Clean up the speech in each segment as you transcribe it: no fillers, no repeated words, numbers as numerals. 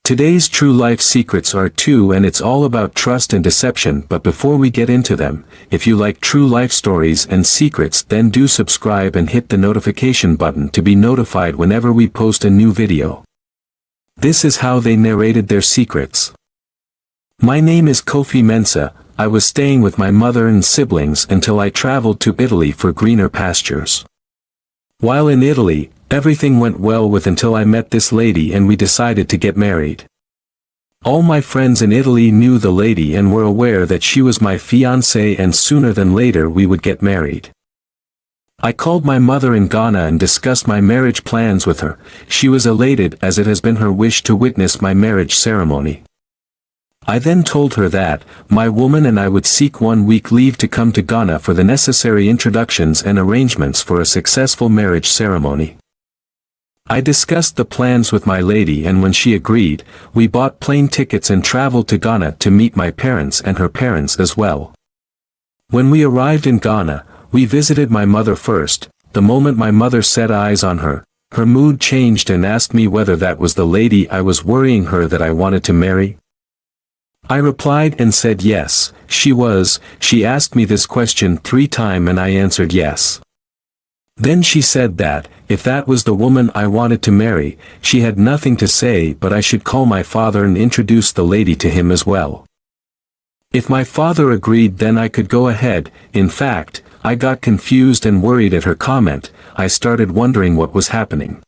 Today's true life secrets are two, and it's all about trust and deception. But before we get into them, if you like true life stories and secrets, then do subscribe and hit the notification button to be notified whenever we post a new video. This is how they narrated their secrets. My name is Kofi Mensah. I was staying with my mother and siblings until I traveled to Italy for greener pastures. While in Italy, everything went well until I met this lady and we decided to get married. All my friends in Italy knew the lady and were aware that she was my fiance, and sooner than later we would get married. I called my mother in Ghana and discussed my marriage plans with her. She was elated, as it has been her wish to witness my marriage ceremony. I then told her that my woman and I would seek 1 week leave to come to Ghana for the necessary introductions and arrangements for a successful marriage ceremony. I discussed the plans with my lady, and when she agreed, we bought plane tickets and traveled to Ghana to meet my parents and her parents as well. When we arrived in Ghana, we visited my mother first. The moment my mother set eyes on her, her mood changed and asked me whether that was the lady I was worrying her that I wanted to marry. I replied and said yes, she was. She asked me this question 3 times and I answered yes. Then she said that, if that was the woman I wanted to marry, she had nothing to say, but I should call my father and introduce the lady to him as well. If my father agreed, then I could go ahead. In fact, I got confused and worried at her comment. I started wondering what was happening.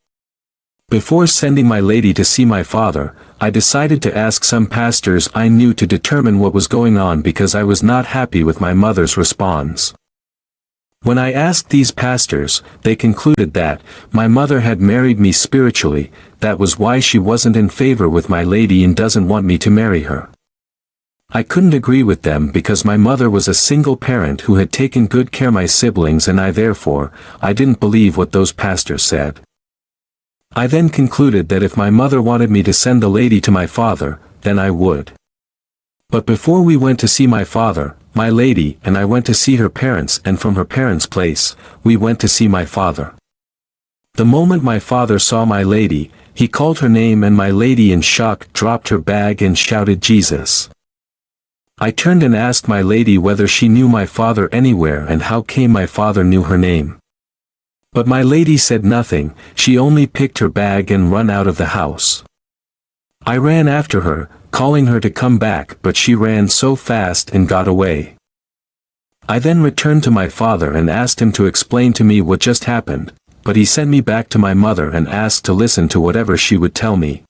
Before sending my lady to see my father, I decided to ask some pastors I knew to determine what was going on, because I was not happy with my mother's response. When I asked these pastors, they concluded that my mother had married me spiritually. That was why she wasn't in favor with my lady and doesn't want me to marry her. I couldn't agree with them, because my mother was a single parent who had taken good care of my siblings, and I didn't believe what those pastors said. I then concluded that if my mother wanted me to send the lady to my father, then I would. But before we went to see my father, my lady and I went to see her parents, and from her parents' place, we went to see my father. The moment my father saw my lady, he called her name, and my lady in shock dropped her bag and shouted, "Jesus!" I turned and asked my lady whether she knew my father anywhere and how came my father knew her name. But my lady said nothing. She only picked her bag and run out of the house. I ran after her, calling her to come back, but she ran so fast and got away. I then returned to my father and asked him to explain to me what just happened, but he sent me back to my mother and asked to listen to whatever she would tell me.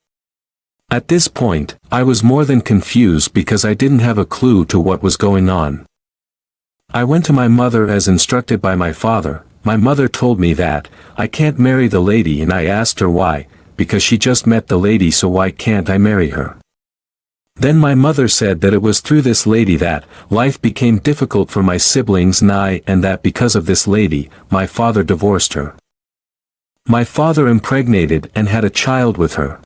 At this point, I was more than confused, because I didn't have a clue to what was going on. I went to my mother as instructed by my father. My mother told me that I can't marry the lady, and I asked her why, because she just met the lady, so why can't I marry her? Then my mother said that it was through this lady that life became difficult for my siblings and that because of this lady, my father divorced her. My father impregnated and had a child with her.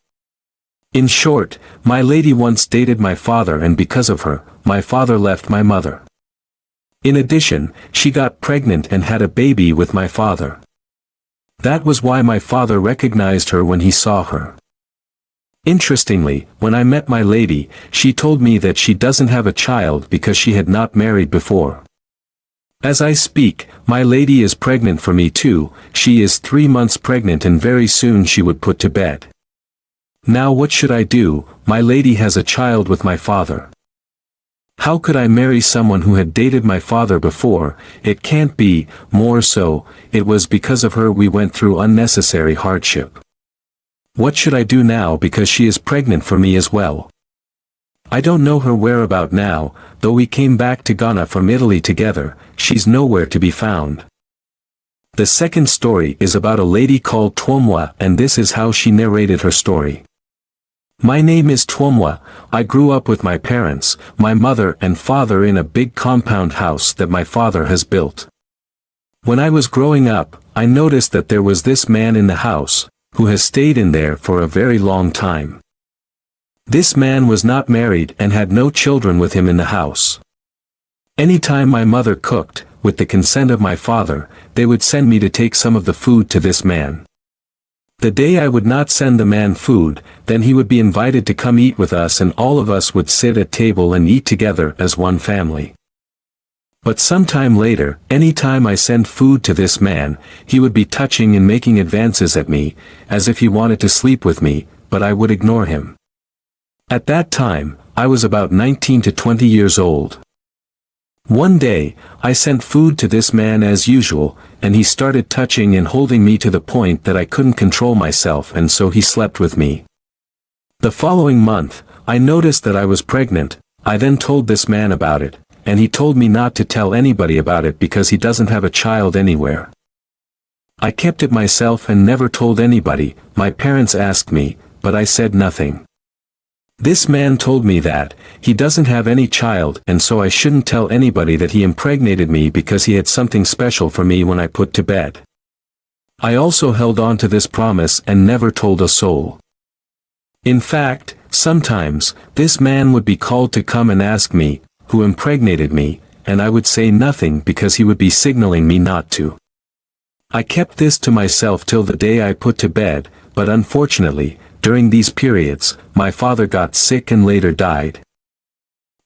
In short, my lady once dated my father, and because of her, my father left my mother. In addition, she got pregnant and had a baby with my father. That was why my father recognized her when he saw her. Interestingly, when I met my lady, she told me that she doesn't have a child because she had not married before. As I speak, my lady is pregnant for me too. She is 3 months pregnant, and very soon she would put to bed. Now what should I do? My lady has a child with my father. How could I marry someone who had dated my father before? It can't be. More so, it was because of her we went through unnecessary hardship. What should I do now, because she is pregnant for me as well? I don't know her whereabout now. Though we came back to Ghana from Italy together, she's nowhere to be found. The second story is about a lady called Twumwaa, and this is how she narrated her story. My name is Twumwaa. I grew up with my parents, my mother and father, in a big compound house that my father has built. When I was growing up, I noticed that there was this man in the house, who has stayed in there for a very long time. This man was not married and had no children with him in the house. Anytime my mother cooked, with the consent of my father, they would send me to take some of the food to this man. The day I would not send the man food, then he would be invited to come eat with us and all of us would sit at table and eat together as one family. But sometime later, any time I sent food to this man, he would be touching and making advances at me, as if he wanted to sleep with me, but I would ignore him. At that time, I was about 19 to 20 years old. One day, I sent food to this man as usual, and he started touching and holding me to the point that I couldn't control myself, and so he slept with me. The following month, I noticed that I was pregnant. I then told this man about it, and he told me not to tell anybody about it because he doesn't have a child anywhere. I kept it myself and never told anybody. My parents asked me, but I said nothing. This man told me that he doesn't have any child and so I shouldn't tell anybody that he impregnated me because he had something special for me when I put to bed. I also held on to this promise and never told a soul. In fact, sometimes, this man would be called to come and ask me, who impregnated me, and I would say nothing because he would be signaling me not to. I kept this to myself till the day I put to bed, but unfortunately, during these periods, my father got sick and later died.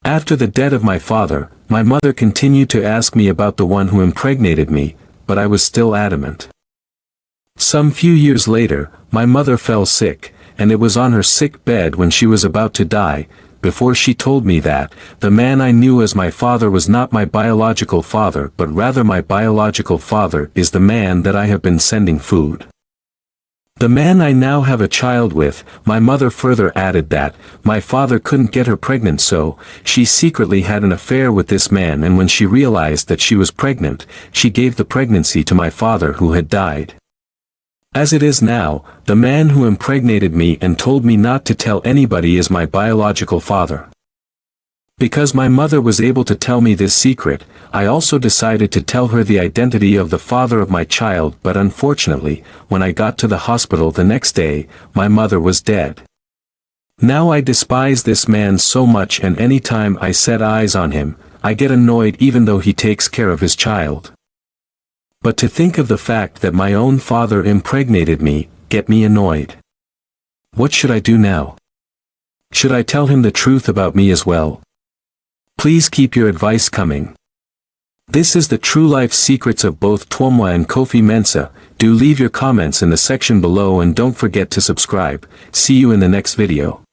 After the death of my father, my mother continued to ask me about the one who impregnated me, but I was still adamant. Some few years later, my mother fell sick, and it was on her sick bed when she was about to die, before she told me that, the man I knew as my father was not my biological father but rather my biological father is the man that I have been sending food. The man I now have a child with, my mother further added that, my father couldn't get her pregnant so, she secretly had an affair with this man and when she realized that she was pregnant, she gave the pregnancy to my father who had died. As it is now, the man who impregnated me and told me not to tell anybody is my biological father. Because my mother was able to tell me this secret, I also decided to tell her the identity of the father of my child but unfortunately, when I got to the hospital the next day, my mother was dead. Now I despise this man so much and any time I set eyes on him, I get annoyed even though he takes care of his child. But to think of the fact that my own father impregnated me, get me annoyed. What should I do now? Should I tell him the truth about me as well? Please keep your advice coming. This is the true life secrets of both Twumwaa and Kofi Mensa. Do leave your comments in the section below and don't forget to subscribe. See you in the next video.